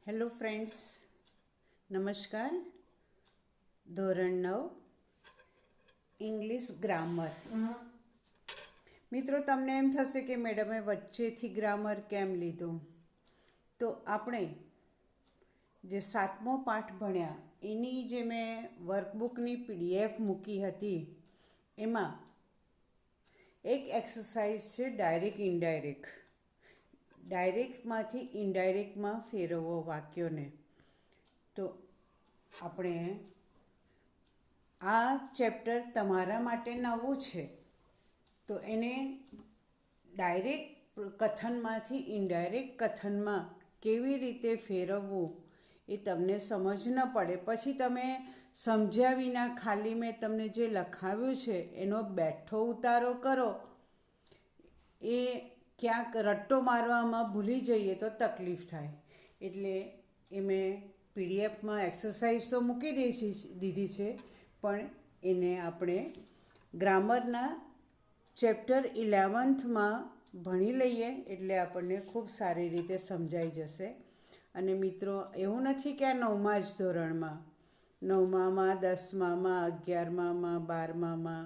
Hello friends, નમસ્કાર. ધોરણ 9 English grammar. મિત્રો, તમને એમ થશે કે મેડમે વચ્ચેથી ગ્રામર કેમ લીધું? તો આપણે જે 7મો પાઠ ભણ્યા એની જે મેં વર્કબુકની PDF મૂકી હતી એમાં એક એક્સરસાઇઝ છે ડાયરેક્ટ ઇનડાયરેક્ટ. ડાયરેક્ટમાંથી ઇનડાયરેક્ટમાં ફેરવવો વાક્યોને. તો આપણે આ ચેપ્ટર તમારા માટે નવું છે, તો એને ડાયરેક્ટ કથનમાંથી ઇનડાયરેક્ટ કથનમાં કેવી રીતે ફેરવવું એ તમને સમજ ન પડે. પછી તમે સમજ્યા વિના ખાલી મેં તમને જે લખાવ્યું છે એનો બેઠો ઉતારો કરો, એ ક્યાંક રટ્ટો મારવામાં ભૂલી જઈએ તો તકલીફ થાય. એટલે એ મેં PDFમાં એક્સરસાઇઝ તો મૂકી દીધી છે, પણ એને આપણે ગ્રામરના ચેપ્ટર 11માં ભણી લઈએ એટલે આપણને ખૂબ સારી રીતે સમજાઈ જશે. અને મિત્રો, એવું નથી કે આ 9મા જ ધોરણમાં, 9મામાં, 10મામાં, 11મામાં, 12મામાં,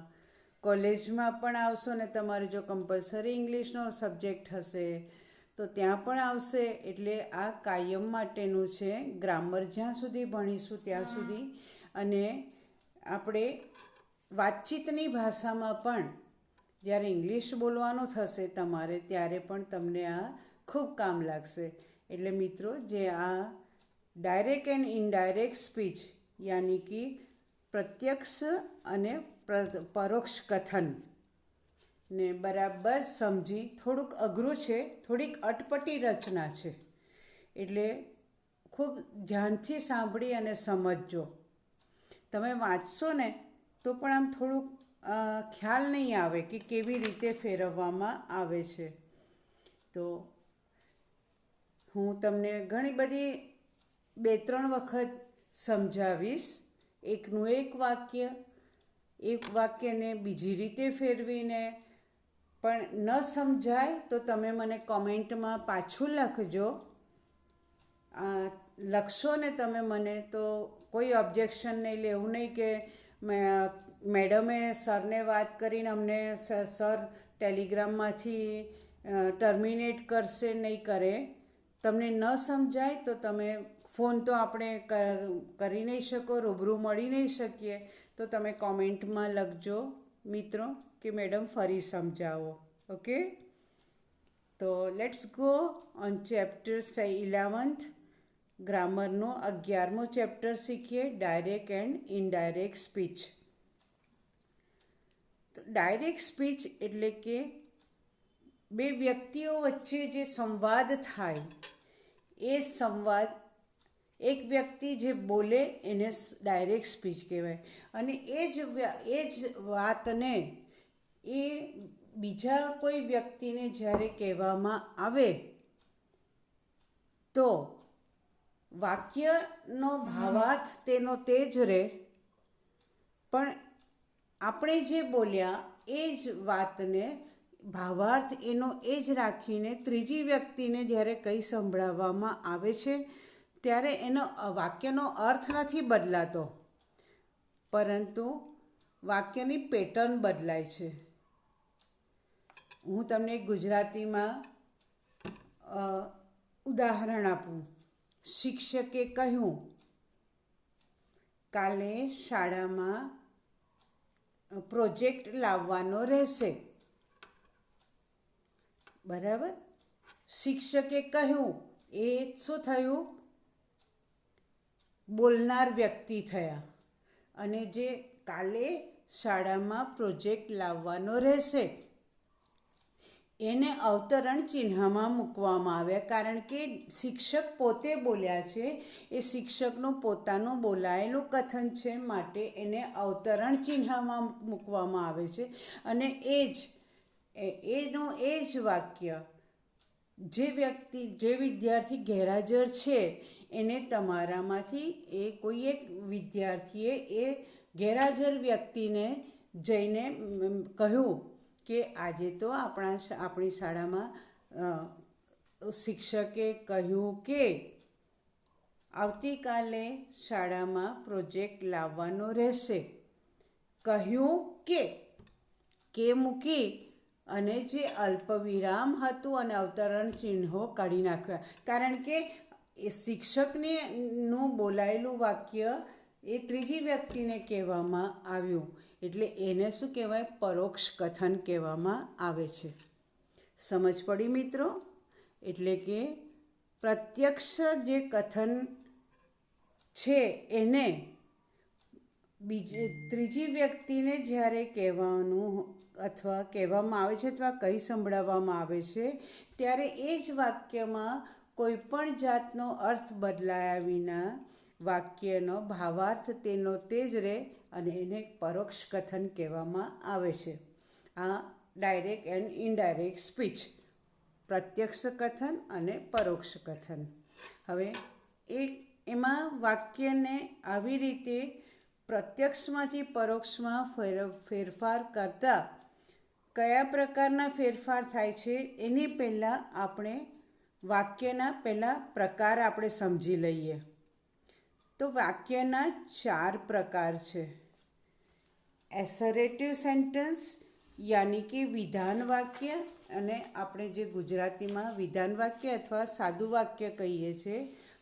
કોલેજમાં પણ આવશો ને તમારે જો કમ્પલસરી ઇંગ્લિશનો સબ્જેક્ટ હશે તો ત્યાં પણ આવશે. એટલે આ કાયમ માટેનું છે, ગ્રામર જ્યાં સુધી ભણીશું ત્યાં સુધી. અને આપણે વાતચીતની ભાષામાં પણ જ્યારે ઇંગ્લિશ બોલવાનું થશે તમારે, ત્યારે પણ તમને આ ખૂબ કામ લાગશે. એટલે મિત્રો, જે આ ડાયરેક્ટ એન્ડ ઇનડાયરેક્ટ સ્પીચ યાની કે પ્રત્યક્ષ અને પરોક્ષ કથન ને બરાબર સમજી, થોડુંક અઘરું છે, થોડીક અટપટી રચના છે, એટલે ખૂબ ધ્યાનથી સાંભળી અને સમજજો. તમે વાંચશો ને તો પણ આમ થોડુંક ખ્યાલ નહીં આવે કે કેવી રીતે ફેરવવામાં આવે છે. તો હું તમને ઘણી બધી 2-3 વખત સમજાવીશ. એકનું એક વાક્યને બીજી રીતે ફેરવીને. પણ ન સમજાય તો તમે મને કોમેન્ટમાં પાછું લખજો. લખશો ને તમે મને તો કોઈ ઓબ્જેક્શન નહીં લેવું, નહીં કે મેડમે સરને વાત કરીને અમને સર ટેલિગ્રામમાંથી ટર્મિનેટ કરશે, નહીં કરે. તમને ન સમજાય તો તમે ફોન તો આપણે કરી નહીં શકો, રૂબરૂ મળી નહીં શકીએ, તો તમે કોમેન્ટમાં લખજો મિત્રો કે મેડમ ફરી સમજાવો. ઓકે, તો let's go on chapter 11th. ગ્રામરનો 11મો ચેપ્ટર શીખીએ, ડાયરેક્ટ એન્ડ ઇનડાયરેક્ટ સ્પીચ. તો ડાયરેક્ટ સ્પીચ એટલે કે બે વ્યક્તિઓ વચ્ચે જે સંવાદ થાય, એ સંવાદ, એક વ્યક્તિ જે બોલે એને ડાયરેક્ટ સ્પીચ કહેવાય. અને એ જ વાતને એ બીજા કોઈ વ્યક્તિને જ્યારે કહેવામાં આવે તો વાક્યનો ભાવાર્થ તેનો તે જ રહે, પણ આપણે જે બોલ્યા એ જ વાતને ભાવાર્થ એનો એ જ રાખીને ત્રીજી વ્યક્તિને જ્યારે કંઈ સંભળાવવામાં આવે છે ત્યારે એનો વાક્યનો અર્થ નથી બદલાતો, પરંતુ વાક્યની પેટર્ન બદલાય છે. હું તમને ગુજરાતીમાં ઉદાહરણ આપું. શિક્ષકે કહ્યું, કાલે શાળામાં પ્રોજેક્ટ લાવવાનો રહેશે. બરાબર? શિક્ષકે કહ્યું, એ શું થયું? બોલનાર વ્યક્તિ થયા. અને જે કાલે શાળામાં પ્રોજેક્ટ લાવવાનો રહેશે એને અવતરણ ચિહ્નમાં મૂકવામાં આવ્યા, કારણ કે શિક્ષક પોતે બોલ્યા છે, એ શિક્ષકનું પોતાનું બોલાયેલું કથન છે, માટે એને અવતરણ ચિહ્નમાં મૂકવામાં આવે છે. અને એ જ વાક્ય જે વિદ્યાર્થી ગેરહાજર છે એને તમારામાંથી કોઈ એક વિદ્યાર્થીએ એ ગેરહાજર વ્યક્તિને જઈને કહ્યું કે આજે તો આપણી શાળામાં શિક્ષકે કહ્યું કે, આવતીકાલે શાળામાં પ્રોજેક્ટ લાવવાનો રહેશે. કહ્યું કે મૂકી અને જે અલ્પવિરામ હતું અને અવતરણ ચિહ્નો કાઢી નાખ્યા. કારણ કે એ શિક્ષકને નું બોલાયેલું વાક્ય એ ત્રીજી વ્યક્તિને કહેવામાં આવ્યું, એટલે એને શું કહેવાય? પરોક્ષ કથન કહેવામાં આવે છે. સમજ પડી મિત્રો? એટલે કે પ્રત્યક્ષ જે કથન છે એને ત્રીજી વ્યક્તિને જ્યારે કહેવાનું અથવા કહેવામાં આવે છે અથવા કહી સંભળાવવામાં આવે છે, ત્યારે એ જ વાક્યમાં કોઈ પણ જાતનો અર્થ બદલાયા વિના વાક્યનો ભાવાર્થ તેનો તે જ રહે અને એને પરોક્ષ કથન કહેવામાં આવે છે. આ ડાયરેક્ટ એન્ડ ઇનડાયરેક્ટ સ્પીચ, પ્રત્યક્ષ કથન અને પરોક્ષ કથન. હવે એમાં વાક્યને આવી રીતે પ્રત્યક્ષમાંથી પરોક્ષમાં ફેરફાર કરતાં કયા પ્રકારના ફેરફાર થાય છે એની પહેલાં આપણે વાક્યના પ્રકાર આપણે સમજી લઈએ. તો વાક્યના 4 પ્રકાર છે. એસરેટિવ સેન્ટન્સ યાની કે વિધાન વાક્ય, અને આપણે જે ગુજરાતીમાં વિધાન વાક્ય અથવા સાદું વાક્ય કહીએ છીએ,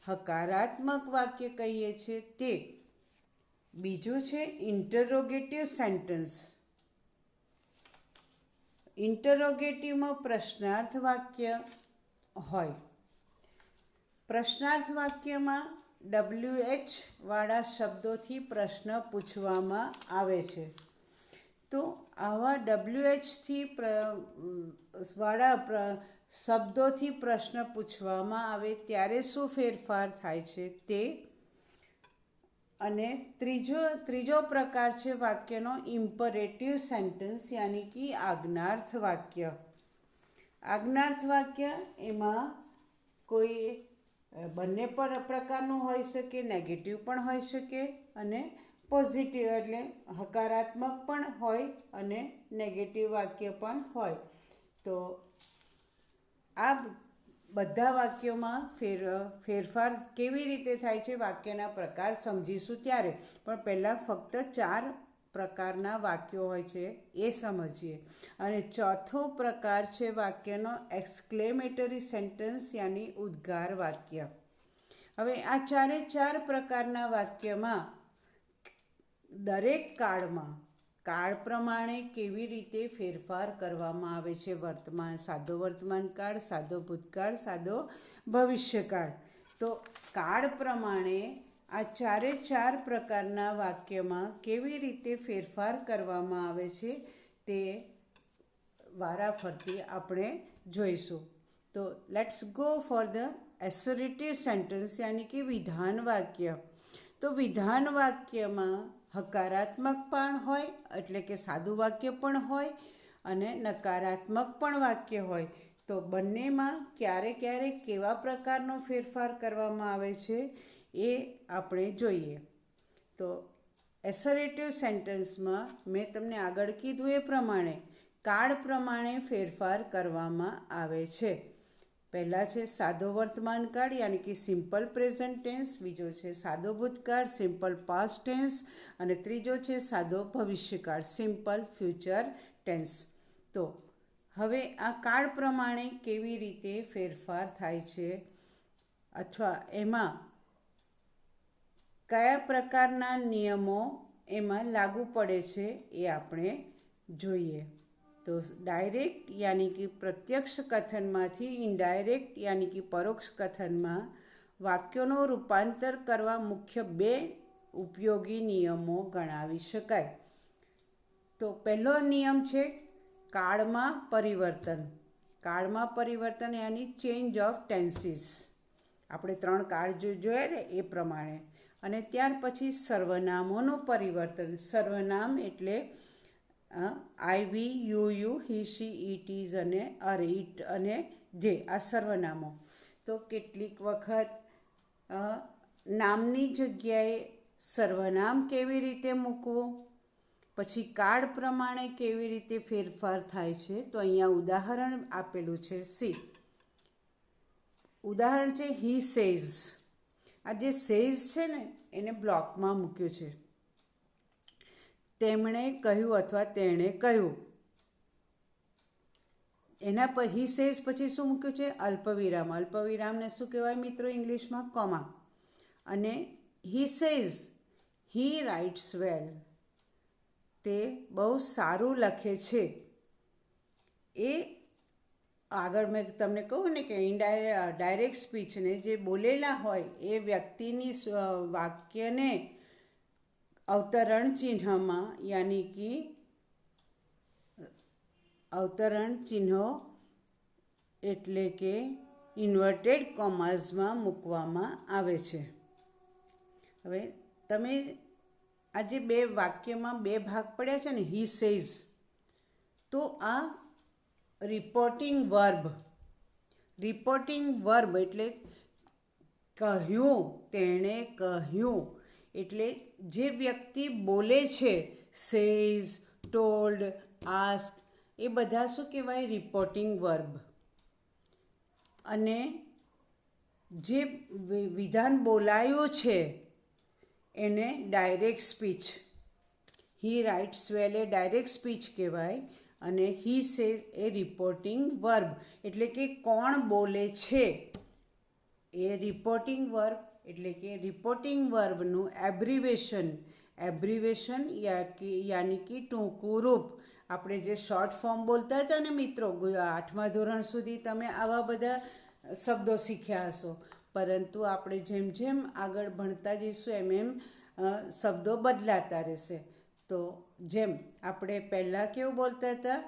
હકારાત્મક વાક્ય કહીએ છીએ તે. બીજું છે ઇન્ટરોગેટિવ સેન્ટન્સ. ઇન્ટરોગેટિવમાં પ્રશ્નાર્થ વાક્ય હોય. પ્રશ્નાર્થ વાક્યમાં WH વાળા શબ્દોથી પ્રશ્ન પૂછવામાં આવે છે. તો આવા WH વાળા શબ્દોથી પ્રશ્ન પૂછવામાં આવે ત્યારે શું ફેરફાર થાય છે તે. અને ત્રીજો પ્રકાર છે વાક્યનો ઇમ્પરેટિવ સેન્ટન્સ યાની કે આજ્ઞાર્થ વાક્ય. આજ્ઞાર્થ વાક્ય એમાં કોઈ બંને પ્રકારનું હોઈ શકે, નેગેટિવ પણ હોઈ શકે અને પોઝિટિવ એટલે હકારાત્મક પણ હોય અને નેગેટિવ વાક્ય પણ હોય. તો આ બધા વાક્યોમાં ફેરફાર કેવી રીતે થાય છે વાક્યના પ્રકાર સમજીશું ત્યારે. પણ પહેલાં ફક્ત 4 પ્રકારના વાક્યો હોય છે એ સમજીએ. અને ચોથો પ્રકાર છે વાક્યનો એક્સક્લેમેટરી સેન્ટન્સ યાની ઉદ્ગાર વાક્ય. હવે આ 4 પ્રકારના વાક્યમાં દરેક કાળ પ્રમાણે કેવી રીતે ફેરફાર કરવામાં આવે છે. સાદો વર્તમાન કાળ, સાદો ભૂતકાળ, સાદો ભવિષ્યકાળ. તો કાળ પ્રમાણે આ 4 પ્રકારના વાક્યમાં કેવી રીતે ફેરફાર કરવામાં આવે છે તે વારાફરતી આપણે જોઈશું. તો let's go for the assertive sentence યાની કે વિધાન વાક્ય. તો વિધાન વાક્યમાં હકારાત્મક પણ હોય એટલે કે સાદું વાક્ય પણ હોય અને નકારાત્મક પણ વાક્ય હોય. તો બંનેમાં ક્યારેક કેવા પ્રકારનો ફેરફાર કરવામાં આવે છે એ આપણે જોઈએ. તો એસરેટિવ સેન્ટન્સમાં મેં તમને આગળ કીધું એ પ્રમાણે કાળ પ્રમાણે ફેરફાર કરવામાં આવે છે. પહેલાં છે સાદો વર્તમાન કાળ યાની કે સિમ્પલ પ્રેઝન્ટ ટેન્સ, બીજો છે સાદો ભૂતકાળ સિમ્પલ પાસ્ટ ટેન્સ અને ત્રીજો છે સાદો ભવિષ્યકાળ સિમ્પલ ફ્યુચર ટેન્સ. તો હવે આ કાળ પ્રમાણે કેવી રીતે ફેરફાર થાય છે અથવા એમાં કયા પ્રકારના નિયમો એમાં લાગુ પડે છે એ આપણે જોઈએ. તો ડાયરેક્ટ યાની કે પ્રત્યક્ષ કથનમાંથી ઇનડાયરેક્ટ યાની કે પરોક્ષ કથનમાં વાક્યોનું રૂપાંતર કરવા મુખ્ય 2 ઉપયોગી નિયમો ગણાવી શકાય. તો પહેલો નિયમ છે કાળમાં પરિવર્તન. કાળમાં પરિવર્તન યાની ચેન્જ ઓફ ટેન્સીસ. આપણે 3 કાળ જોયા ને એ પ્રમાણે. અને ત્યાર પછી સર્વનામોનું પરિવર્તન. સર્વનામ એટલે I, we, you, he, she, it, is અને અરે, ઇટ અને ધે. આ સર્વનામો. તો કેટલીક વખત નામની જગ્યાએ સર્વનામ કેવી રીતે મૂકવું, પછી કાળ પ્રમાણે કેવી રીતે ફેરફાર થાય છે. તો અહીંયા ઉદાહરણ આપેલું છે. ઉદાહરણ છે હી સેઝ. આ જે સેઝ છે ને એને બ્લોકમાં મૂક્યું છે. તેમણે કહ્યું અથવા તેણે કહ્યું. એના પર હી સેઝ પછી શું મૂક્યું છે? અલ્પવિરામ. અલ્પવિરામને શું કહેવાય મિત્રો ઇંગ્લિશમાં? કોમા. અને હી સેઝ હી રાઇટ્સ વેલ. તે બહુ સારું લખે છે. એ આગળ મેં તમને કહું ને કે ડાયરેક્ટ સ્પીચને જે બોલેલા હોય એ વ્યક્તિની વાક્યને અવતરણ ચિહ્નમાં યાની કે અવતરણ ચિહ્નો એટલે કે ઇન્વર્ટેડ કોમાઝમાં મૂકવામાં આવે છે. હવે તમે આજે બે વાક્યમાં બે ભાગ પડ્યા છે ને, હી સેઝ, તો આ રિપોર્ટિંગ વર્બ એટલે કહ્યું, તેણે કહ્યું, એટલે જે વ્યક્તિ બોલે છે, સેઝ, ટોલ્ડ, આસ્ક, એ બધા શું કહેવાય? Reporting verb. અને જે વિધાન બોલાયું છે એને ડાયરેક્ટ સ્પીચ. હી રાઇટ્સ વેલ એ ડાયરેક્ટ સ્પીચ કહેવાય અને he says A reporting verb એટલે કે કોણ બોલે છે એ રિપોર્ટિંગ વર્બ. એટલે કે રિપોર્ટિંગ વર્બનું એબ્રિવેશન યાની કે ટૂંકું રૂપ. આપણે જે શોર્ટ ફોર્મ બોલતા હતા ને મિત્રો, 8મા ધોરણ સુધી તમે આવા બધા શબ્દો શીખ્યા હશો, પરંતુ આપણે જેમ જેમ આગળ ભણતા જઈશું એમ એમ શબ્દો બદલાતા રહેશે. તો જેમ આપણે પહેલાં કેવું બોલતા હતા,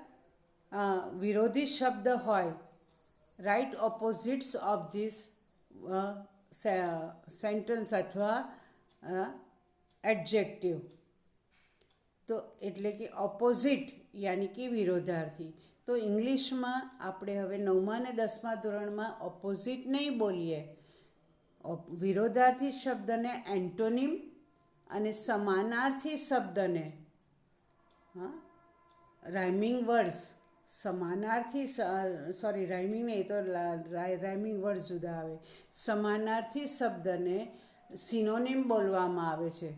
વિરોધી શબ્દ હોય, right opposites of this sentence અથવા એડજેક્ટિવ. તો એટલે કે ઓપોઝિટ યાની કે વિરોધાર્થી. તો ઇંગ્લિશમાં આપણે હવે 9મા અને 10મા ધોરણમાં ઓપોઝિટ નહીં બોલીએ. વિરોધાર્થી શબ્દને એન્ટોનિમ અને સમાનાર્થી શબ્દને રાઇમિંગ વર્ડ્સ, રાઇમિંગ નહીં તો રાઇમિંગ વર્ડ્સ જુદા આવે. સમાનાર્થી શબ્દને સિનોનિમ બોલવામાં આવે છે.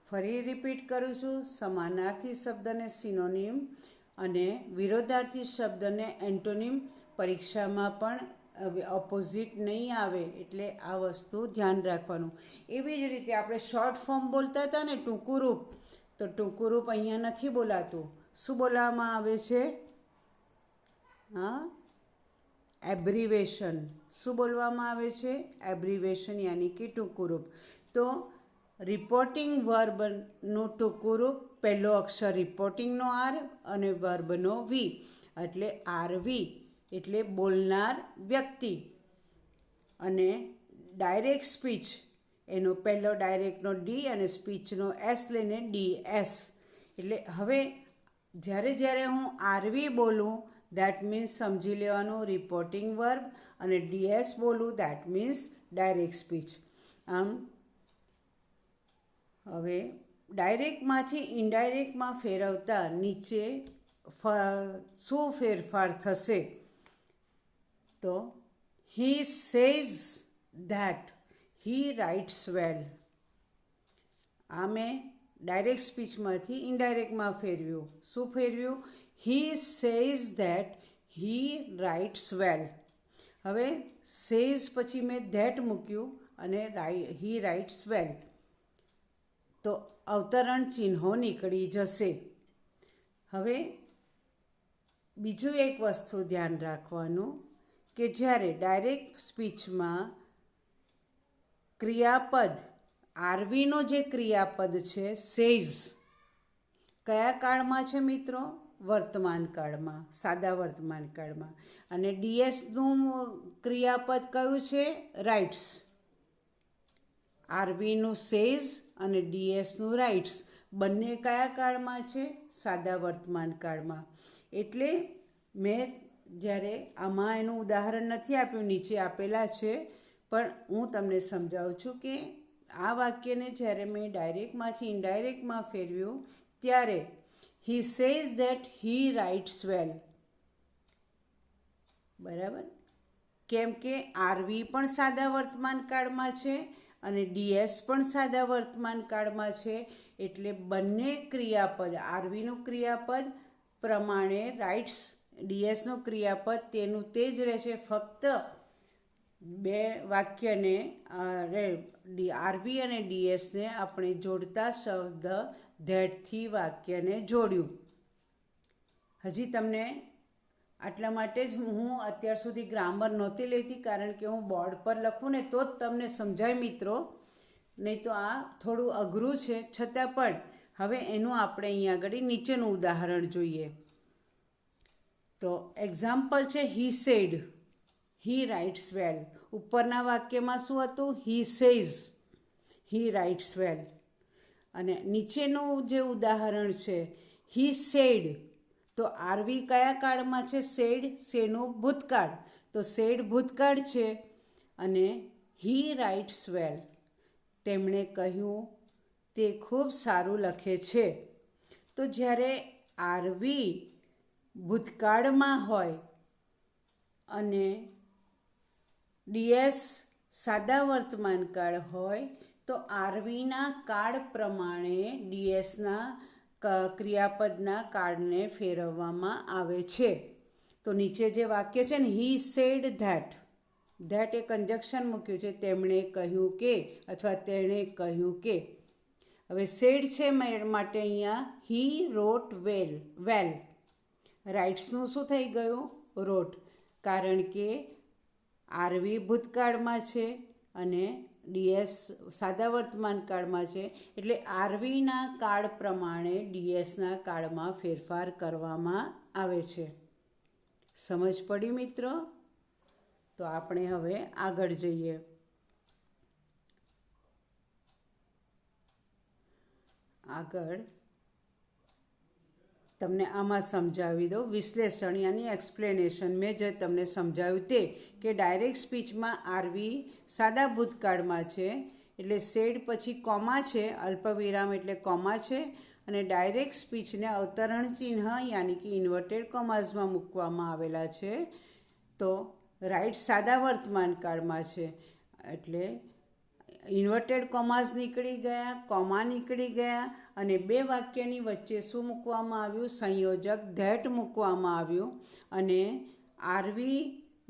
ફરી રિપીટ કરું છું, સમાનાર્થી શબ્દને સિનોનિમ અને વિરોધાર્થી શબ્દને એન્ટોનિમ. પરીક્ષામાં પણ ઓપોઝિટ નહીં આવે, એટલે આ વસ્તુ ધ્યાન રાખવાનું. એવી જ રીતે આપણે શોર્ટ ફોર્મ બોલતા હતા ને, ટૂંકું રૂપ, તો ટૂંકું રૂપ અહીંયા નથી બોલાતું. શું બોલાવવામાં આવે છે? એબ્રિવેશન. શું બોલવામાં આવે છે? એબ્રિવેશન યાની કે ટૂંકું રૂપ. તો રિપોર્ટિંગ વર્બનું ટૂંકું રૂપ, પહેલો અક્ષર રિપોર્ટિંગનો આર અને વર્બનો વી, એટલે આરવી એટલે બોલનાર વ્યક્તિ. અને ડાયરેક્ટ સ્પીચ એનો પહેલો ડાયરેક્ટનો ડી અને સ્પીચનો એસ લઈને ડીએસ. એટલે હવે જ્યારે હું આરવી બોલું દેટ મીન્સ સમજી લેવાનું રિપોર્ટિંગ વર્બ, અને ડીએસ બોલું દેટ મીન્સ ડાયરેક્ટ સ્પીચ. આમ હવે ડાયરેક્ટમાંથી ઇનડાયરેક્ટમાં ફેરવતા નીચે શું ફેરફાર થશે? તો he says that he writes well. આ મેં ડાયરેક્ટ સ્પીચમાંથી ઇનડાયરેક્ટમાં ફેરવ્યું. શું ફેરવ્યું? He says that he writes well. હવે સેઝ પછી મેં ધેટ મૂક્યું અને હી રાઇટ્સ વેલ, તો અવતરણ ચિહ્નો નીકળી જશે. હવે બીજું એક વસ્તુ ધ્યાન રાખવાનું કે જ્યારે ડાયરેક્ટ સ્પીચમાં ક્રિયાપદ, આરવીનો જે ક્રિયાપદ છે સેઝ, કયા કાળમાં છે મિત્રો? વર્તમાન કાળમાં, સાદા વર્તમાન કાળમાં. અને ડીએસનું ક્રિયાપદ કયું છે? રાઇટ્સ. આરવીનું સેઝ અને ડીએસનું રાઇટ્સ બંને કયા કાળમાં છે? સાદા વર્તમાન કાળમાં. એટલે મેં જ્યારે આમાં એનું ઉદાહરણ નથી આપ્યું, નીચે આપેલા છે, પણ હું તમને સમજાવું છું કે આ વાક્યને જ્યારે મેં ડાયરેક્ટમાંથી ઇનડાયરેક્ટમાં ફેરવ્યું ત્યારે he says that he writes well. બરાબર? કેમ કે આરવી પણ સાદા વર્તમાન કાળમાં છે અને ડીએસ પણ સાદા વર્તમાન કાળમાં છે. એટલે બંને ક્રિયાપદ, આરવીનું ક્રિયાપદ પ્રમાણે રાઇટ્સ, ડીએસનું ક્રિયાપદ તેનું તે જ રહેશે. ફક્ત બે વાક્યને આરવી અને ડીએસને આપણે જોડતા શબ્દ ધેટથી વાક્યને જોડ્યું. હજી તમને આટલા માટે જ હું અત્યાર સુધી ગ્રામર નહોતી લેતી, કારણ કે હું બોર્ડ પર લખું ને તો જ તમને સમજાય મિત્રો, નહીં તો આ થોડું અઘરું છે. છતાં પણ હવે એનું આપણે અહીંયા આગળ નીચેનું ઉદાહરણ જોઈએ. તો એક્ઝામ્પલ છે હી સેડ, હી રાઇટ્સ વેલ. ઉપરના વાક્યમાં શું હતું? હી સેઝ, હી રાઇટ્સ વેલ. અને નીચેનું જે ઉદાહરણ છે હી સેડ, તો આરવી કયા કાળમાં છે? સેડ, શેનું? ભૂતકાળ. તો સેડ ભૂતકાળ છે અને હી રાઇટ્સ વેલ, તેમણે કહ્યું તે ખૂબ સારું લખે છે. તો જ્યારે આરવી ભૂતકાળમાં હોય અને ડીએસ સાદા વર્તમાન કાળ હોય તો આરવીના કાળ પ્રમાણે ડીએસના ક્રિયાપદના કાળને ફેરવવામાં આવે છે. તો નીચે જે વાક્ય છે ને, he said that, that A conjunction મૂક્યું છે, તેમણે કહ્યું કે અથવા તેણે કહ્યું કે. હવે સેડ છે માટે અહીંયા હી રોટ વેલ. રાઇટ્સનું શું થઈ ગયું? રોટ. કારણ કે આરવી ભૂતકાળમાં છે અને ડીએસ સાદા વર્તમાન કાળમાં છે. એટલે આરવીના કાળ પ્રમાણે ડીએસના કાળમાં ફેરફાર કરવામાં આવે છે. સમજ પડી મિત્રો? તો આપણે હવે આગળ જઈએ. આગળ તમને આમાં સમજાવી દઉં વિશ્લેષણ યાની એક્સપ્લેનેશન. મેં જે તમને સમજાવ્યું તે કે ડાયરેક્ટ સ્પીચમાં આરવી સાદા ભૂતકાળમાં છે, એટલે સેડ પછી કોમા છે, અલ્પવિરામ એટલે કોમા છે, અને ડાયરેક્ટ સ્પીચને અવતરણ ચિહ્ન યાની કે ઇન્વર્ટેડ કોમાઝમાં મૂકવામાં આવેલા છે. તો રાઇટ સાદા વર્તમાન કાળમાં છે, એટલે ઇન્વર્ટેડ કોમાઝ નીકળી ગયા, કોમા નીકળી ગયા, અને બે વાક્યની વચ્ચે શું મૂકવામાં આવ્યું? સંયોજક ધેટ મૂકવામાં આવ્યું. અને આરવી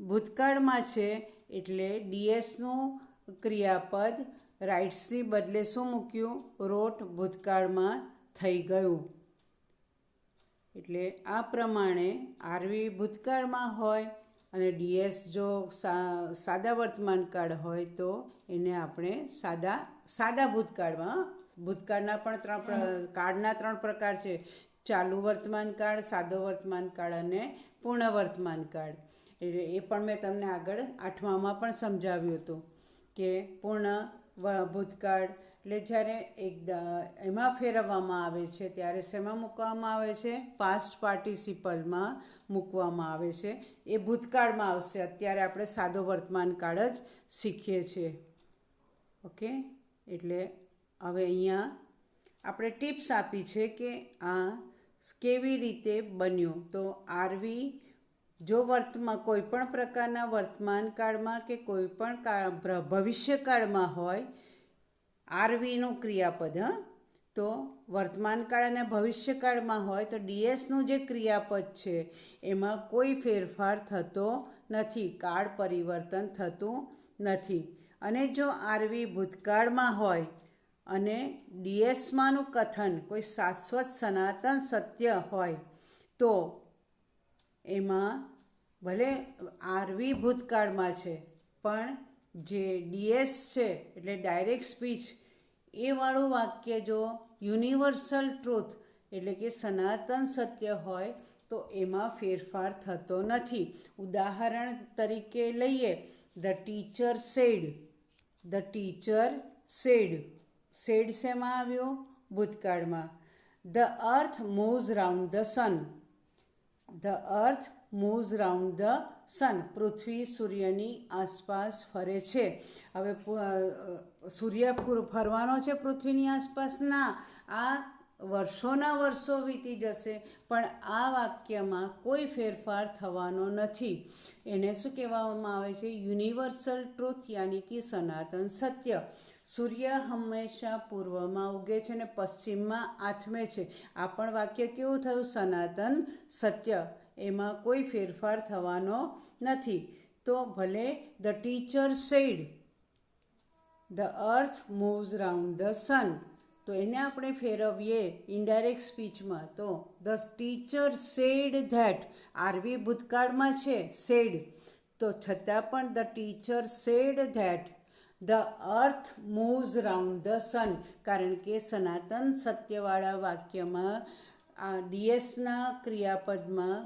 ભૂતકાળમાં છે એટલે ડીએસનું ક્રિયાપદ રાઇટ્સની બદલે શું મૂક્યું? રોટ ભૂતકાળમાં થઈ ગયું. એટલે આ પ્રમાણે આરવી ભૂતકાળમાં હોય અને ડીએસ જો સાદા વર્તમાન કાળ હોય તો એને આપણે સાદા ભૂતકાળમાં, ભૂતકાળના પણ કાળના 3 પ્રકાર છે: ચાલુ વર્તમાન કાળ, સાદો વર્તમાન કાળ અને પૂર્ણ વર્તમાન કાળ. એટલે એ પણ મેં તમને આગળ 8મામાં પણ સમજાવ્યું હતું કે પૂર્ણ ભૂતકાળ એટલે જ્યારે એમાં ફેરવવામાં આવે છે ત્યારે શેમાં મૂકવામાં આવે છે? પાસ્ટ પાર્ટિસિપલમાં મૂકવામાં આવે છે. એ ભૂતકાળમાં આવશે. અત્યારે આપણે સાદો વર્તમાન કાળ જ શીખીએ છીએ. ઓકે, એટલે હવે અહીંયા આપણે ટિપ્સ આપી છે કે આ કેવી રીતે બન્યું. તો આરવી જો કોઈ પણ પ્રકારના વર્તમાન કાળમાં કે કોઈ પણ ભવિષ્યકાળમાં હોય, આરવીનું ક્રિયાપદ, તો વર્તમાન કાળ અને ભવિષ્યકાળમાં હોય તો ડીએસનું જે ક્રિયાપદ છે એમાં કોઈ ફેરફાર થતો નથી, કાળ પરિવર્તન થતું નથી. અને જો આરવી ભૂતકાળમાં હોય અને ડીએસમાંનું કથન કોઈ શાશ્વત સનાતન સત્ય હોય તો એમાં ભલે આરવી ભૂતકાળમાં છે પણ જે ડીએસ છે એટલે ડાયરેક્ટ સ્પીચ એ વાળું વાક્ય જો યુનિવર્સલ ટ્રુથ એટલે કે સનાતન સત્ય હોય તો એમાં ફેરફાર થતો નથી. ઉદાહરણ તરીકે લઈએ, the teacher said. The teacher said, said શેમાં આવ્યું? ભૂતકાળમાં. The earth moves round the sun. The earth moves round the sun, પૃથ્વી સૂર્યની આસપાસ ફરે છે. હવે સૂર્ય ફરવાનો છે પૃથ્વીની આસપાસ? ના, આ વર્ષોના વર્ષો વીતી જશે પણ આ વાક્યમાં કોઈ ફેરફાર થવાનો નથી. એને શું કહેવામાં આવે છે? યુનિવર્સલ ટ્રુથ, યાની કે સનાતન સત્ય. સૂર્ય હંમેશા પૂર્વમાં ઉગે છે અને પશ્ચિમમાં આથમે છે. આ પણ વાક્ય કેવું થયું? સનાતન સત્ય. એમાં કોઈ ફેરફાર થવાનો નથી. તો ભલે the teacher said the earth moves round the sun, તો એને આપણે ફેરવીએ ઇનડાયરેક્ટ સ્પીચમાં તો the teacher said that. R V ભૂતકાળમાં છે, સેડ, તો છતાં પણ the teacher said that the earth moves round the sun, કારણ કે સનાતન સત્યવાળા વાક્યમાં આ ડીએસના ક્રિયાપદમાં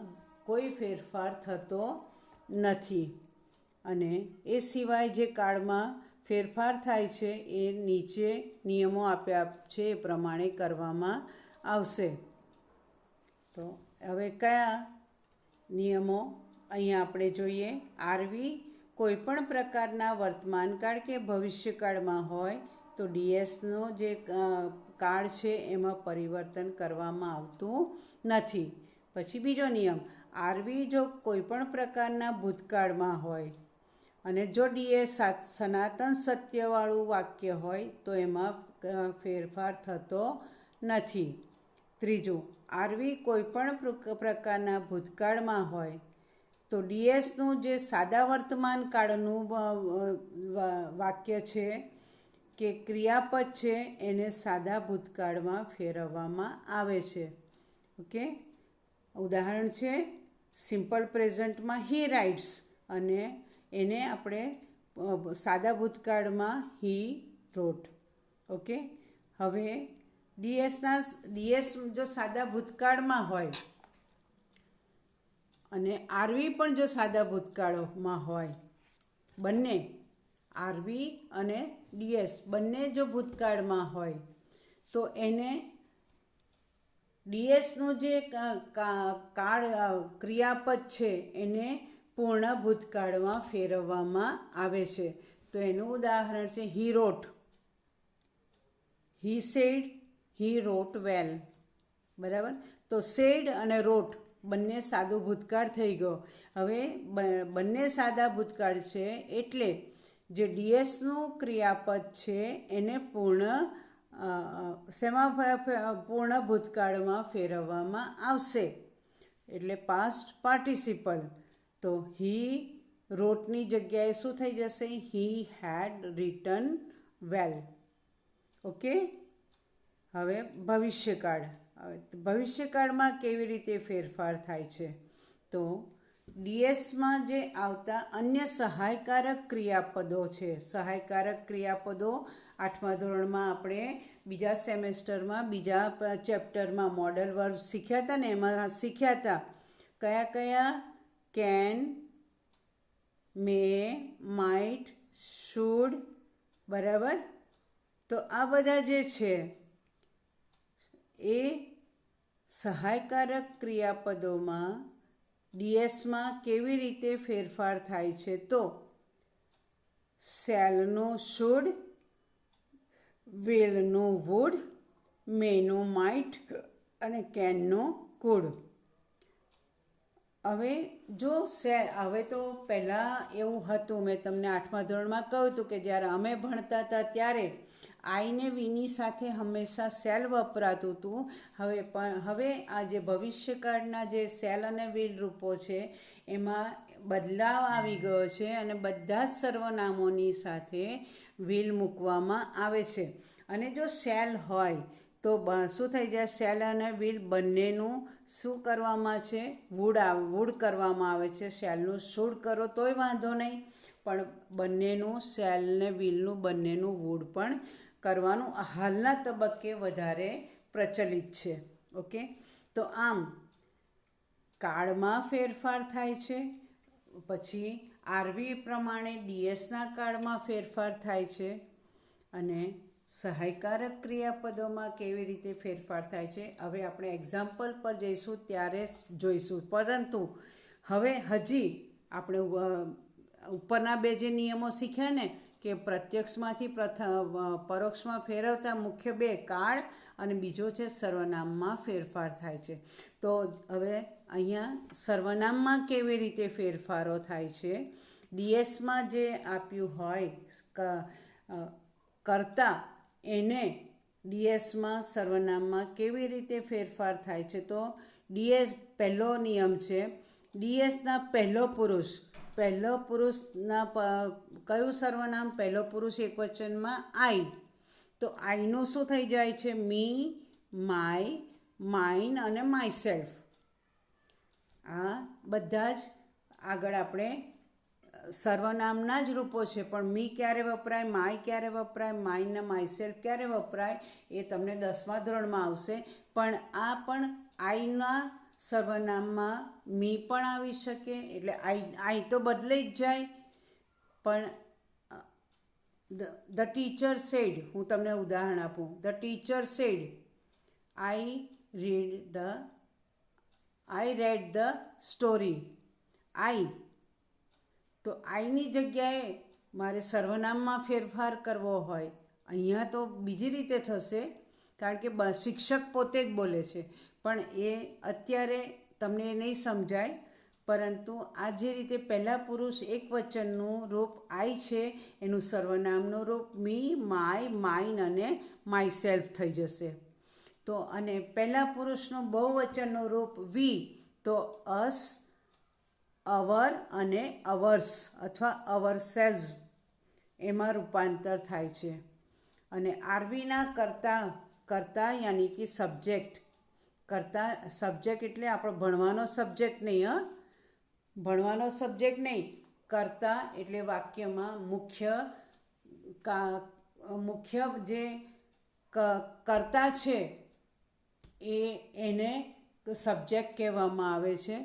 કોઈ ફેરફાર થતો નથી. અને એ સિવાય જે કાળમાં ફેરફાર થાય છે એ નીચે નિયમો આપ્યા છે એ પ્રમાણે કરવામાં આવશે. તો હવે કયા નિયમો અહીંયા આપણે જોઈએ? આરવી કોઈપણ પ્રકારના વર્તમાનકાળ કે ભવિષ્યકાળમાં હોય તો ડીએસનો જે કાળ છે એમાં પરિવર્તન કરવામાં આવતું નથી. પછી બીજો નિયમ, આરવી જો કોઈપણ પ્રકારના ભૂતકાળમાં હોય અને જો ડીએસ સનાતન સત્યવાળું વાક્ય હોય તો એમાં ફેરફાર થતો નથી. ત્રીજું, આરવી કોઈપણ પ્રકારના ભૂતકાળમાં હોય તો ડીએસનું જે સાદા વર્તમાન કાળનું વાક્ય છે કે ક્રિયાપદ છે એને સાદા ભૂતકાળમાં ફેરવવામાં આવે છે. ઓકે, ઉદાહરણ છે સિમ્પલ પ્રેઝન્ટમાં હી રાઇટ્સ અને એને આપણે સાદા ભૂતકાળમાં હી રોટ. ઓકે, હવે ડીએસ જો સાદા ભૂતકાળમાં હોય અને આરવી પણ જો સાદા ભૂતકાળમાં હોય, બંને આરવી અને ડીએસ બંને જો ભૂતકાળમાં હોય તો એને ડીએસનું જે કાળ ક્રિયાપદ છે એને પૂર્ણ ભૂતકાળમાં ફેરવવામાં આવે છે. તો એનું ઉદાહરણ છે હી રોટ, હી સેડ, હી રોટ વેલ. બરાબર, તો સેડ અને રોટ બંને સાદું ભૂતકાળ થઈ ગયો. હવે બંને સાદા ભૂતકાળ છે એટલે જે ડીએસનું ક્રિયાપદ છે એને પૂર્ણ ભૂતકાળમાં ફેરવવામાં આવશે, એટલે પાસ્ટ પાર્ટિસિપલ. તો હી રોટની જગ્યાએ શું થઈ જશે? હી હેડ રિટન વેલ. ઓકે, હવે ભવિષ્યકાળ. ભવિષ્યકાળમાં કેવી રીતે ફેરફાર થાય છે? તો ડીએસમાં જે આવતા અન્ય સહાયકારક ક્રિયાપદો છે, સહાયકારક ક્રિયાપદો 8મા ધોરણમાં આપણે બીજા સેમેસ્ટરમાં બીજા ચેપ્ટરમાં મોડલ વર્બ શીખ્યા હતા ને, એમાં શીખ્યા હતા કયા કયા? Can, May, might, should. બરાબર, તો આ બધા જે છે એ સહાયકારક ક્રિયાપદોમાં ડીએસમાં કેવી રીતે ફેરફાર થાય છે? તો શેલનું શુડ, વિલનું વુડ, મેનું માઇટ અને કેનનું કુડ. હવે તો પહેલાં એવું હતું, મેં તમને 8મા ધોરણમાં કહ્યું હતું કે જ્યારે અમે ભણતા હતા ત્યારે આઈને વીની સાથે હંમેશા સેલ વપરાતું હતું. હવે આ જે ભવિષ્યકાળના જે સેલ અને વિલ રૂપો છે એમાં બદલાવ આવી ગયો છે અને બધા જ સર્વનામોની સાથે વિલ મૂકવામાં આવે છે. અને જો સેલ હોય તો શું થઈ જાય? સેલ અને વિલ બંનેનું શું કરવામાં છે? વુડ કરવામાં આવે છે. શેલનું શુડ કરો તોય વાંધો નહીં, પણ બંનેનું સેલ ને વિલનું બંનેનું વુડ પણ કરવાનું હાલના તબક્કે વધારે પ્રચલિત છે. ઓકે, તો આમ કાળમાં ફેરફાર થાય છે. પછી આરવી પ્રમાણે ડીએસના કાળમાં ફેરફાર થાય છે અને સહાયકારક ક્રિયાપદોમાં કેવી રીતે ફેરફાર થાય છે હવે આપણે એક્ઝામ્પલ પર જઈશું ત્યારે જોઈશું. પરંતુ હવે હજી આપણે ઉપરના બે જે નિયમો શીખ્યા ને કે પ્રત્યક્ષમાંથી પરોક્ષમાં ફેરવતા મુખ્ય બે કાળ અને બીજો છે સર્વનામમાં ફેરફાર થાય છે. તો હવે અહીંયા સર્વનામમાં કેવી રીતે ફેરફારો થાય છે. ડીએસમાં જે આપ્યું હોય કર્તા એને ડીએસમાં સર્વનામમાં કેવી રીતે ફેરફાર થાય છે. તો ડીએસ પહેલો નિયમ છે. ડીએસના પહેલો પુરુષના કયું સર્વનામ? પહેલો પુરુષ એકવચનમાં આઈ. તો આઈનું શું થઈ જાય છે? મી, માય, માઇન અને માય સેલ્ફ. આ બધા જ આગળ આપણે સર્વનામના જ રૂપો છે, પણ મી ક્યારે વપરાય, માય ક્યારે વપરાય, માઇન ને માય સેલ્ફ ક્યારે વપરાય એ તમને 10મા ધોરણમાં આવશે. પણ આ પણ આઈના સર્વનામમાં મી પણ આવી શકે, એટલે આઈ તો બદલાઈ જ જાય. પણ ધ ટીચર સેડ, હું તમને ઉદાહરણ આપું. The teacher said I read the story. I, તો આઈની જગ્યાએ મારે સર્વનામમાં ફેરફાર કરવો હોય, અહીંયા તો બીજી રીતે થશે, કારણ કે શિક્ષક પોતે જ બોલે છે. પણ એ અત્યારે તમને એ નહીં સમજાય, પરંતુ આ જે રીતે પહેલા પુરુષ એકવચનનું રૂપ આઈ છે, એનું સર્વનામનું રૂપ મી, માય, માઇન અને માય સેલ્ફ થઈ જશે. તો અને પહેલા પુરુષનું બહુવચનનું રૂપ વી, તો અસ, અવર અને અવર્સ અથવા અવર સેલ્વ્સ એમાં રૂપાંતર થાય છે. અને આરવીના કરતા યાની કે સબ્જેક્ટ. સબ્જેક્ટ એટલે આપણો ભણવાનો સબ્જેક્ટ નહીં, ભણવાનો સબ્જેક્ટ નહીં. કરતા એટલે વાક્યમાં મુખ્ય જે કરતા છે એને સબ્જેક્ટ કહેવામાં આવે છે.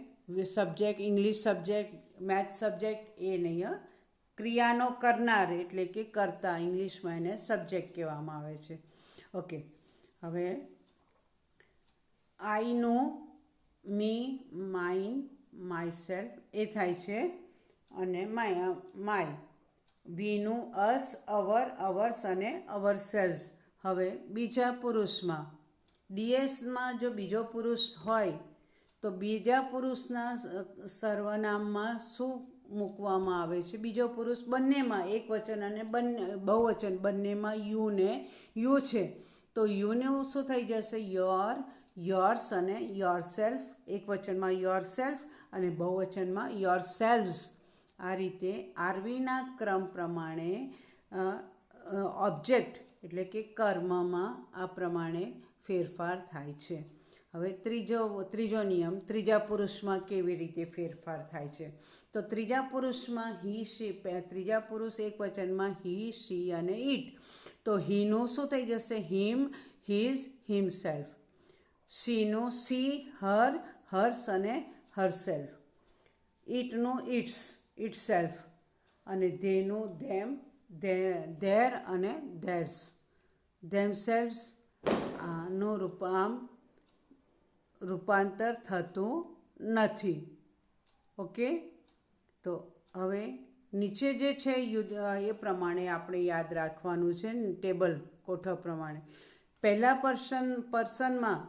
Subject English subject, maths subject એ નહીં. ક્રિયાનો કરનાર એટલે કે કરતા, ઇંગ્લિશમાં એને સબ્જેક્ટ કહેવામાં આવે છે. ઓકે, હવે આઈનું મી, માઇન, માય સેલ્ફ એ થાય છે, અને my. Vinu us, hour, hours અને અવર સેલ્સ. હવે બીજા પુરુષમાં ડીએસમાં જો બીજો પુરુષ હોય તો બીજા પુરુષના સર્વનામમાં શું મૂકવામાં આવે છે? બીજો પુરુષ બંનેમાં, એકવચન અને બહુવચન બંનેમાં યુ છે. તો યુને શું થઈ જશે? યોર્સ અને યોર સેલ્ફ. એકવચનમાં યોર સેલ્ફ અને બહુવચનમાં યોર સેલ્વ્સ. આ રીતે આરવીના ક્રમ પ્રમાણે ઓબ્જેક્ટ એટલે કે કર્મમાં આ પ્રમાણે ફેરફાર થાય છે. હવે ત્રીજો નિયમ, ત્રીજા પુરુષમાં કેવી રીતે ફેરફાર થાય છે. તો ત્રીજા પુરુષમાં ત્રીજા પુરુષ એકવચનમાં હી, શી અને ઇટ. તો હીનું શું થઈ જશે? Him, his, himself. શીનું સી, હર, હર્સ અને હરસેલ્ફ. ઇટનું ઇટ્સ, ઇટસેલ્ફ. અને ધેનું ધેમ, ધેર અને ધેર્સ, ધેમસેલ્વ્સ. આનું રૂપાંતર થતું નથી. ઓકે, તો હવે નીચે જે છે એ પ્રમાણે આપણે યાદ રાખવાનું છે. ટેબલ કોઠા પ્રમાણે પહેલા પર્સનમાં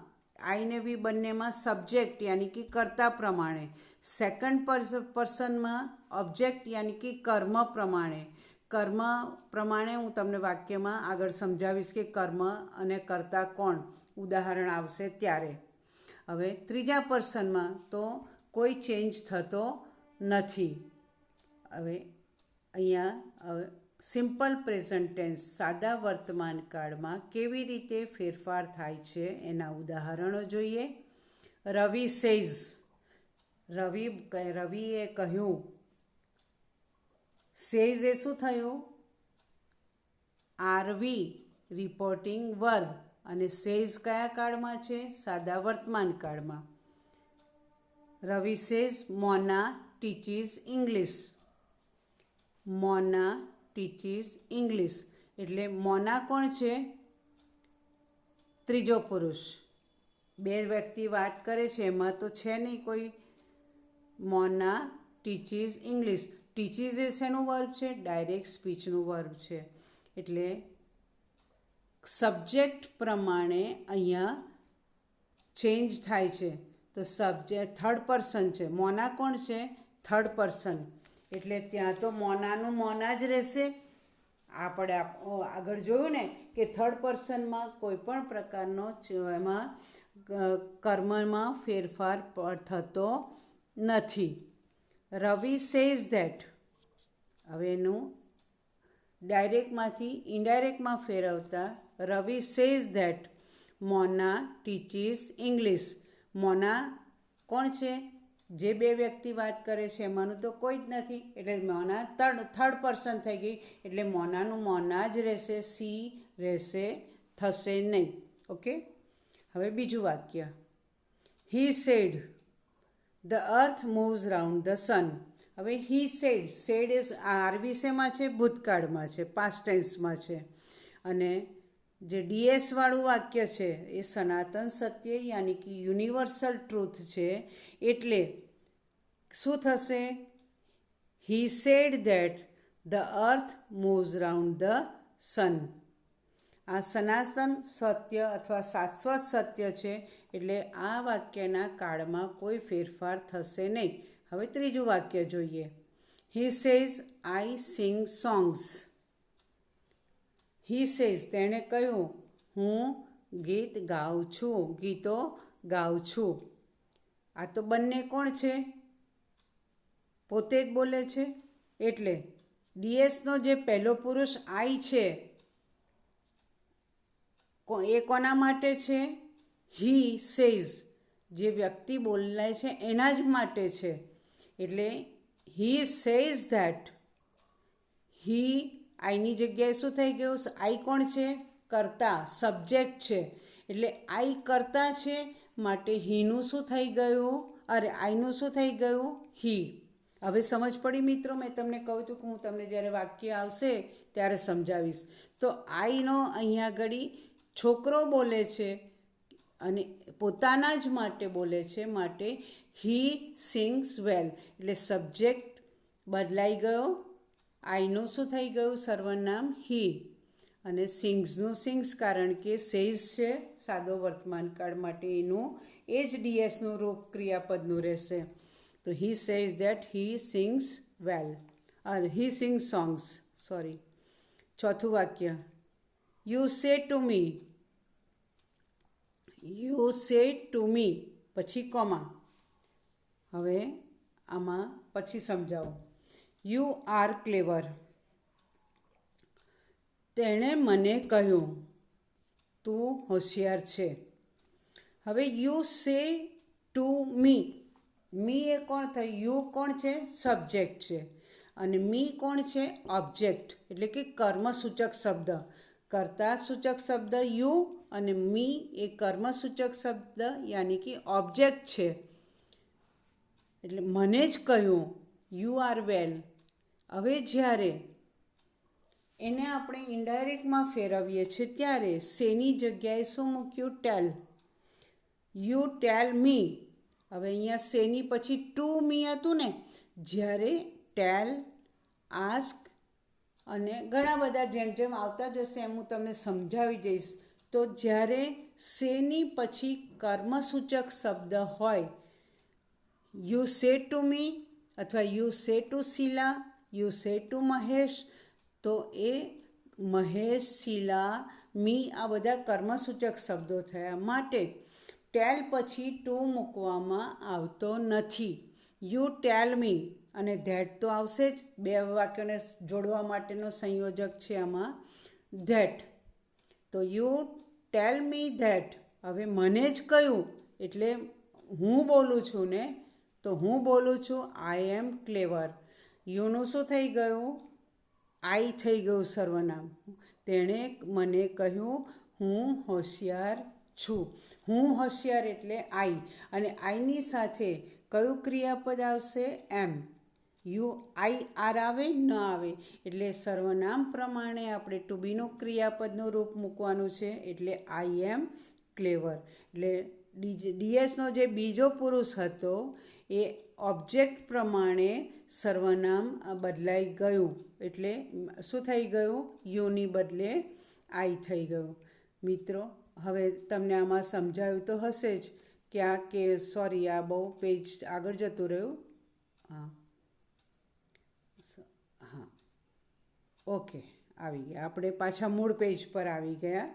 આઈને વી બંનેમાં સબ્જેક્ટ યાની કે કર્તા પ્રમાણે, સેકન્ડ પર્સનમાં ઓબ્જેક્ટ યાની કે કર્મ પ્રમાણે હું તમને વાક્યમાં આગળ સમજાવીશ કે કર્મ અને કર્તા કોણ, ઉદાહરણ આવશે ત્યારે. હવે ત્રીજા પર્સનમાં તો કોઈ ચેન્જ થતો નથી. હવે અહીંયા સિમ્પલ પ્રેઝન્ટ ટેન્સ, સાદા વર્તમાન કાળમાં કેવી રીતે ફેરફાર થાય છે એના ઉદાહરણો જોઈએ. રવિ સેઝ, રવિએ કહ્યું. સેઝ એ શું થયું? R V reporting verb. અને સેઝ કયા કાળમાં છે? સાદા વર્તમાન કાળમાં. Ravi says Mona teaches English. Mona teaches English એટલે મોના કોણ છે? ત્રીજો પુરુષ. બે વ્યક્તિ વાત કરે છે, એમાં તો છે નહીં કોઈ. મોના ટીચીસ ઇંગ્લિશ. ટીચીસ એ શેનું વર્બ છે? ડાયરેક્ટ સ્પીચનું વર્બ છે. એટલે સબ્જેક્ટ પ્રમાણે અહીંયા ચેન્જ થાય છે. તો સબ્જેક્ટ થર્ડ પર્સન છે. મોના કોણ છે? Third person. એટલે ત્યાં તો મોનાનું મોના જ રહેશે. આપણે આગળ જોયું ને કે થર્ડ પર્સનમાં કોઈ પણ પ્રકારનો એમાં કર્મમાં ફેરફાર થતો નથી. Ravi says that. હવે એનું ડાયરેક્ટમાંથી ઇનડાયરેક્ટમાં ફેરવતા Ravi says that Mona teaches English. Mona કોણ છે? જે બે વ્યક્તિ વાત કરે છે એમાંનું તો કોઈ જ નથી. એટલે મોના થર્ડ પર્સન થઈ ગઈ. એટલે મોનાનું મોના જ રહેશે, સી રહેશે, થશે નહીં. ઓકે. હવે બીજું વાક્ય. He said the earth moves round the sun. હવે હી સેડ. સેડ એ આર વિશેમાં છે, ભૂતકાળમાં છે, પાસ્ટ ટેન્સમાં છે. અને જે ડીએસવાળું વાક્ય છે એ સનાતન સત્ય યાની કે યુનિવર્સલ ટ્રુથ છે. એટલે શું થશે? He said that the earth moves round the સન. આ સનાતન સત્ય અથવા શાશ્વત સત્ય છે. એટલે આ વાક્યના કાળમાં કોઈ ફેરફાર થશે નહીં. હવે ત્રીજું વાક્ય જોઈએ. He says I sing songs. He says તેણે કહ્યું હું ગીત ગાઉં છું, ગીતો ગાઉં છું. આ તો બંને કોણ છે? પોતે જ બોલે છે. એટલે ડીએસનો જે પહેલો પુરુષ આઈ છે એ કોના માટે છે? He says. જે વ્યક્તિ બોલે છે એના જ માટે છે. એટલે હી સેઝ ધેટ. હી આઈની જગ્યાએ શું થઈ ગયું? આઈ કોણ છે? કર્તા, સબ્જેક્ટ છે. એટલે આઈ કર્તા છે માટે હીનું શું થઈ ગયું? આઈનું શું થઈ ગયું? હી. હવે સમજ પડી મિત્રો? મેં તમને કહ્યું હતું કે હું તમને જ્યારે વાક્ય આવશે ત્યારે સમજાવીશ. તો આઈનો અહીંયા આગળ છોકરો બોલે છે અને પોતાના જ માટે બોલે છે. માટે હી સિંગ્સ વેલ. એટલે સબ્જેક્ટ બદલાઈ ગયો. આઈનું શું થઈ ગયું? સર્વનામ હી. અને સિંગ્સનું સિંગ્સ, કારણ કે સેઝ છે સાદો વર્તમાનકાળ માટે એનું એ જ ડીએસનું રૂપ ક્રિયાપદનું રહેશે. તો he says that he sings well. He sings songs. Sorry. ચોથું વાક્ય. You say to me. You say to me પછી કોમા. હવે આમાં પછી સમજાવું. યુ આર ક્લેવર. તેણે મને કહ્યું તું હોશિયાર છે. હવે યુ સે ટુ મી. મી એ કોણ થઈ? યુ કોણ છે? સબ્જેક્ટ છે. અને મી કોણ છે? ઓબ્જેક્ટ. એટલે કે કર્મસૂચક શબ્દ. કર્તા સૂચક શબ્દ યુ અને મી એ કર્મસૂચક શબ્દ યાની કે ઓબ્જેક્ટ છે. એટલે મને જ કહ્યું યુ આર વેલ. હવે જ્યારે એને આપણે ઇનડાયરેક્ટમાં ફેરવીએ છીએ ત્યારે સેની જગ્યાએ શું મૂક્યું? ટેલ. યુ ટેલ મી. હવે અહીંયા સેની પછી ટુ મી હતું ને. જ્યારે ટેલ, આસ્ક અને ઘણા બધા જેમ જેમ આવતા જશે એમ હું તમને સમજાવી જઈશ. તો જ્યારે સેની પછી કર્મસૂચક શબ્દ હોય, યુ સે ટુ મી અથવા you say to Sheela, you say to Mahesh, તો એ મહેશ, શીલા, મી આ બધા કર્મસૂચક શબ્દો થયા. માટે ટેલ પછી ટુ મૂકવામાં આવતો નથી. યુ ટેલ મી. અને ધેટ તો આવશે જ. બે વાક્યોને જોડવા માટેનો સંયોજક છે આમાં ધેટ. તો યુ ટેલ મી ધેટ. હવે મને જ કહ્યું એટલે હું બોલું છું ને. તો હું બોલું છું આઈ એમ ક્લેવર. યુનું શું થઈ ગયું? આઈ થઈ ગયું સર્વનામ. તેણે મને કહ્યું હું હોશિયાર છું. હું હોશિયાર એટલે આઈ. અને આઈની સાથે કયું ક્રિયાપદ આવશે? એમ. યુ આઈ આર આવે ન આવે. એટલે સર્વનામ પ્રમાણે આપણે ટુ બીનું ક્રિયાપદનું રૂપ મૂકવાનું છે. એટલે આઈ એમ ક્લેવર. એટલે ડીએસનો જે બીજો પુરુષ હતો એ ઓબ્જેક્ટ પ્રમાણે સર્વનામ બદલાઈ ગયું. એટલે શું થઈ ગયું? યુની બદલે આઈ થઈ ગયું. મિત્રો, હવે તમને આમાં સમજાયું તો હશે જ કે આ બહુ પેજ આગળ જતું રહ્યું. હા, ઓકે, આવી ગયા. આપણે પાછા મૂળ પેજ પર આવી ગયા.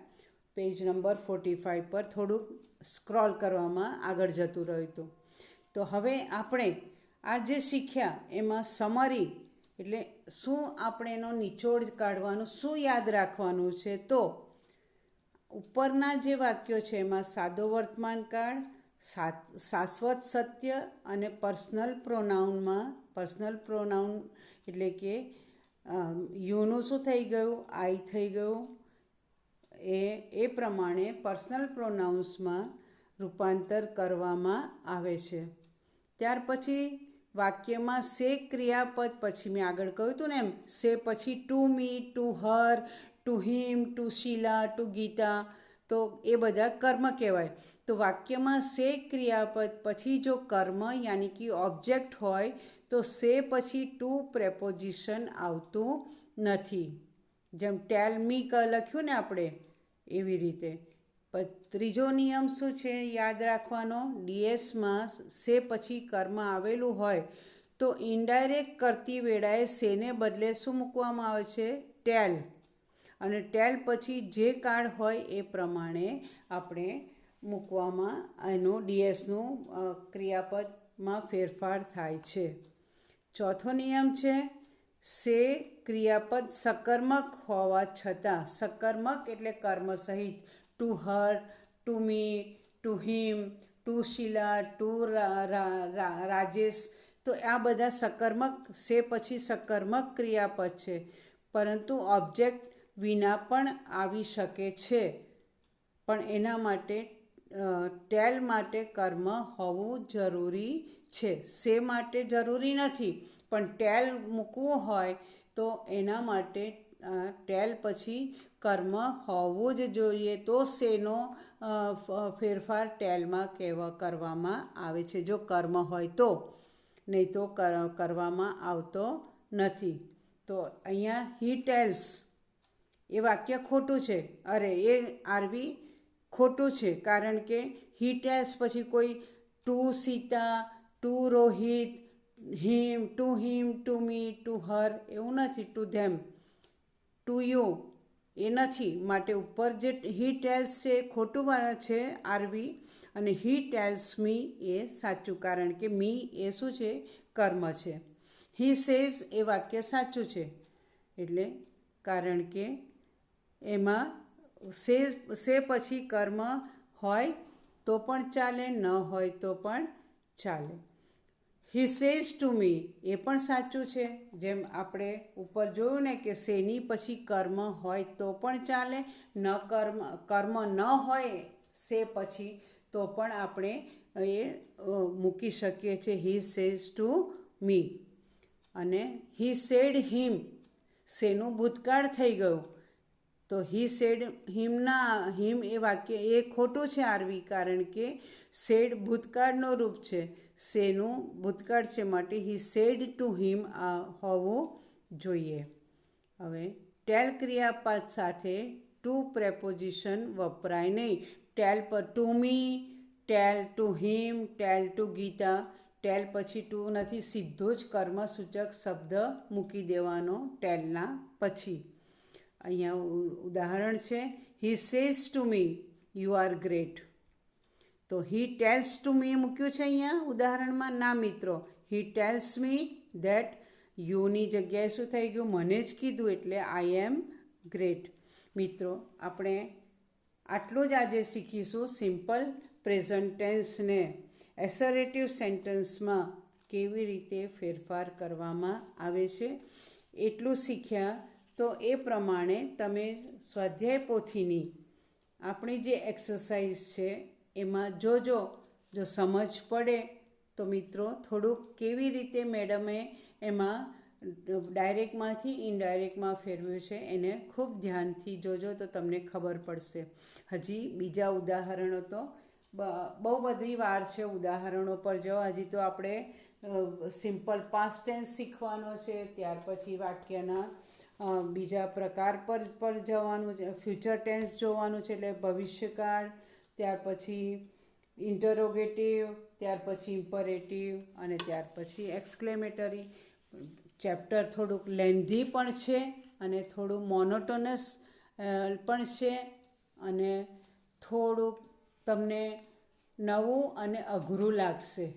પેજ નંબર 45 પર થોડુંક સ્ક્રોલ કરવામાં આગળ જતું રહ્યું હતું. તો હવે આપણે આ જે શીખ્યા એમાં સમરી એટલે શું આપણે એનો નિચોડ કાઢવાનું, શું યાદ રાખવાનું છે? તો ઉપરના જે વાક્યો છે એમાં સાદો વર્તમાનકાળ, શાશ્વત સત્ય અને પર્સનલ પ્રોનાઉન એટલે કે યુનું શું થઈ ગયું? આઈ થઈ ગયું. એ પ્રમાણે પર્સનલ પ્રોનાઉન્સમાં રૂપાંતર કરવામાં આવે છે. ત્યાર પછી વાક્યમાં સે ક્રિયાપદ પછી મેં આગળ કહ્યું હતું ને એમ, સે પછી to me, to her, to him, to Sheela, to Geeta, તો એ બધા કર્મ કહેવાય. તો વાક્યમાં સે ક્રિયાપદ પછી જો કર્મ યાની કે ઓબ્જેક્ટ હોય તો સે પછી ટુ પ્રેપોઝિશન આવતું નથી. જેમ ટેલ મી લખ્યું ને આપણે એવી રીતે. ત્રીજો નિયમ શું છે યાદ રાખવાનો? ડીએસમાં સે પછી કર્મ આવેલું હોય તો ઇનડાયરેક્ટ કરતી વેળાએ સેને બદલે શું મૂકવામાં આવે છે? ટેલ. અને ટેલ પછી જે કાળ હોય એ પ્રમાણે આપણે મૂકવામાં એનું ડીએસનું ક્રિયાપદમાં ફેરફાર થાય છે. ચોથો નિયમ છે સે ક્રિયાપદ સકર્મક હોવા છતાં, સકર્મક એટલે કર્મ સહિત, to her, to me, to him, to Sheela, to Rajesh, તો આ બધા સકર્મક, સે પછી સકર્મક ક્રિયાપદ છે. પરંતુ ઓબ્જેક્ટ વિના પણ આવી શકે છે. પણ એના માટે ટેલ માટે કર્મ હોવું જરૂરી છે. સે માટે જરૂરી નથી, પણ ટેલ મૂકવું હોય તો એના માટે ટેલ પછી કર્મ હોવું જ જોઈએ. તો સેનો ફેરફાર ટેલમાં કરવામાં આવે છે. જો કર્મ હોય તો, નહીં તો કરવામાં આવતો નથી. તો અહીંયા હી ટેલ્સ એ વાક્ય ખોટું છે. એ આરવી ખોટું છે, કારણ કે હી ટેલ્સ પછી કોઈ to Sita, to Rohit, to him, to me, to her એવું નથી. ટુ ધેમ, ટુ યુ એ નથી. માટે ઉપર જે હી ટેલ્સ છે એ ખોટું છે આરવી, અને હી ટેલ્સ મી એ સાચું, કારણ કે મી એ શું છે? કર્મ છે. હી સેઝ એ વાક્ય સાચું છે, એટલે કારણ કે એમાં સે પછી કર્મ હોય તો પણ ચાલે, ન હોય તો પણ ચાલે. હી સેઝ ટુ મી એ પણ સાચું છે. જેમ આપણે ઉપર જોયું ને કે સેની પછી કર્મ હોય તો પણ ચાલે, કર્મ ન હોય સે પછી તો પણ આપણે એ મૂકી શકીએ છીએ હી સેઝ ટુ મી. અને હી સેડ હિમ, શેનું ભૂતકાળ થઈ ગયું, તો હી સેડ હિમ એ વાક્ય એ ખોટું છે આરવી, કારણ કે સેડ ભૂતકાળનો રૂપ છે, શેનું ભૂતકાળ છે, માટે હી સેડ ટુ હિમ હોવું જોઈએ. હવે ટેલ ક્રિયાપદ સાથે ટુ પ્રેપોઝિશન વપરાય નહીં. ટેલ પર to me, tell to him, tell to Gita, tell પછી ટુ નથી, સીધો જ કર્મસૂચક શબ્દ મૂકી દેવાનો ટેલના પછી. અહીંયા ઉદાહરણ છે he says to me you are great. તો હી ટેલ્સ ટુ મી મૂક્યું છે અહીંયા ઉદાહરણમાં? ના મિત્રો, હી ટેલ્સ મી ધેટ યુની જગ્યાએ શું થઈ ગયું? મને જ કીધું એટલે આઈ એમ ગ્રેટ. મિત્રો, આપણે આટલું જ આજે શીખીશું સિમ્પલ પ્રેઝન્ટ ટેન્સને એસરેટિવ સેન્ટેન્સમાં કેવી રીતે ફેરફાર કરવામાં આવે છે. એટલું શીખ્યા તો એ પ્રમાણે તમે સ્વાધ્યાય પોથીની આપણી જે એક્સરસાઇઝ છે એમાં જો સમજ પડે તો મિત્રો થોડુંક કેવી રીતે મેડમે એમાં ડાયરેક્ટમાંથી ઇનડાયરેક્ટમાં ફેરવ્યું છે એને ખૂબ ધ્યાનથી જોજો તો તમને ખબર પડશે. હજી બીજા ઉદાહરણો તો બહુ બધી વાર છે ઉદાહરણો પર જવા. હજી તો આપણે સિમ્પલ પાસ્ટ ટેન્સ શીખવાનો છે, ત્યાર પછી વાક્યના બીજા પ્રકાર પર જવાનું છે, ફ્યુચર ટેન્સ જોવાનું છે એટલે ભવિષ્યકાળ, ત્યાર પછી ઇન્ટરોગેટિવ, ત્યાર પછી ઇમ્પરેટિવ અને ત્યાર પછી એક્સક્લેમેટરી. ચેપ્ટર થોડુંક લેન્ધી પણ છે અને થોડું મોનોટોનસ પણ છે અને થોડુંક તમને નવું અને અઘરું લાગશે.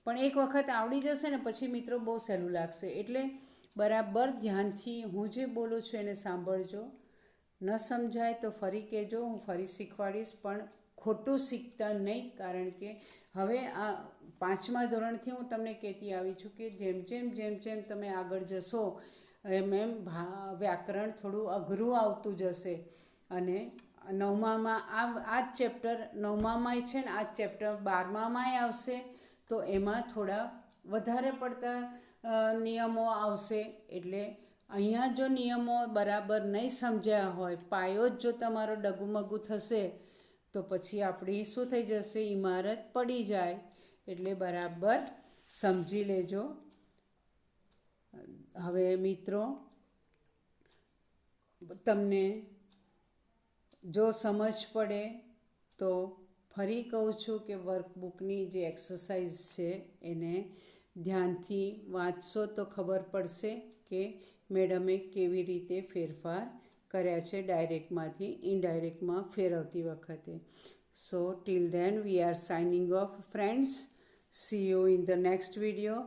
પણ એક વખત આવડી જશે ને પછી મિત્રો બહુ સહેલું લાગશે. એટલે બરાબર ધ્યાનથી હું જે બોલું છું એને સાંભળજો. ન સમજાય તો ફરી કહેજો, હું ફરી શીખવાડીશ. પણ ખોટું શીખતા નહીં, કારણ કે હવે આ 5મા ધોરણથી હું તમને કહેતી આવી છું કે જેમ તમે આગળ જશો એમ વ્યાકરણ થોડું અઘરું આવતું જશે. અને 9મામાં આ જ ચેપ્ટર 9મામાંય છે ને આ જ ચેપ્ટર 12મામાંય આવશે. તો એમાં થોડા વધારે પડતા નિયમો આવશે. એટલે અહીંયા જો નિયમો બરાબર નહીં સમજ્યા હોય, પાયો જ જો તમારો ડગુમગું થશે તો પછી આપણી શું થઈ જશે, ઇમારત પડી જાય. એટલે બરાબર સમજી લેજો. હવે મિત્રો, તમને જો સમજ પડે તો ફરી કહું છું કે વર્કબુકની જે એક્સરસાઇઝ છે એને ધ્યાનથી વાંચશો તો ખબર પડશે કે મેડમે કેવી રીતે ફેરફાર કર્યા છે ડાયરેક્ટમાંથી ઇનડાયરેક્ટમાં ફેરવતી વખતે. So till then we are signing off friends. See you in the next video.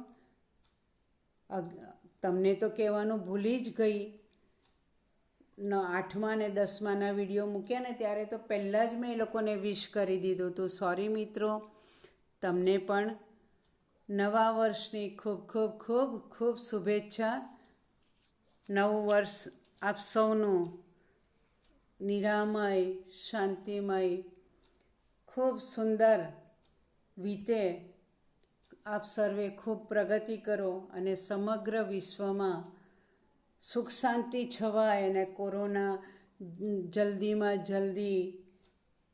તમને તો કહેવાનું ભૂલી જ ગઈ, 8મા અને 10માના વિડીયો મૂક્યા ને ત્યારે તો પહેલાં જ મેં એ લોકોને વિશ કરી દીધું હતું. સોરી મિત્રો. તમને પણ નવા વર્ષની ખૂબ ખૂબ ખૂબ ખૂબ શુભેચ્છા. નવું વર્ષ આપ સૌનું નિરામય, શાંતિમય, ખૂબ સુંદર વીતે. આપ સર્વે ખૂબ પ્રગતિ કરો અને સમગ્ર વિશ્વમાં સુખ શાંતિ છવાય અને કોરોના જલ્દીમાં જલ્દી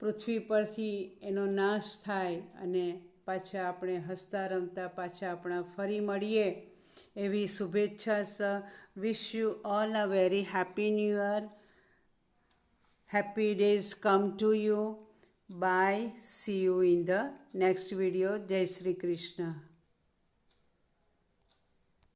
પૃથ્વી પરથી એનો નાશ થાય અને પાછા આપણે હસતા રમતા પાછા આપણા ફરી મળીએ એવી શુભેચ્છા. Wish you all a very happy new year. Happy days come to you. Bye. See you in the next video. જય શ્રી કૃષ્ણ.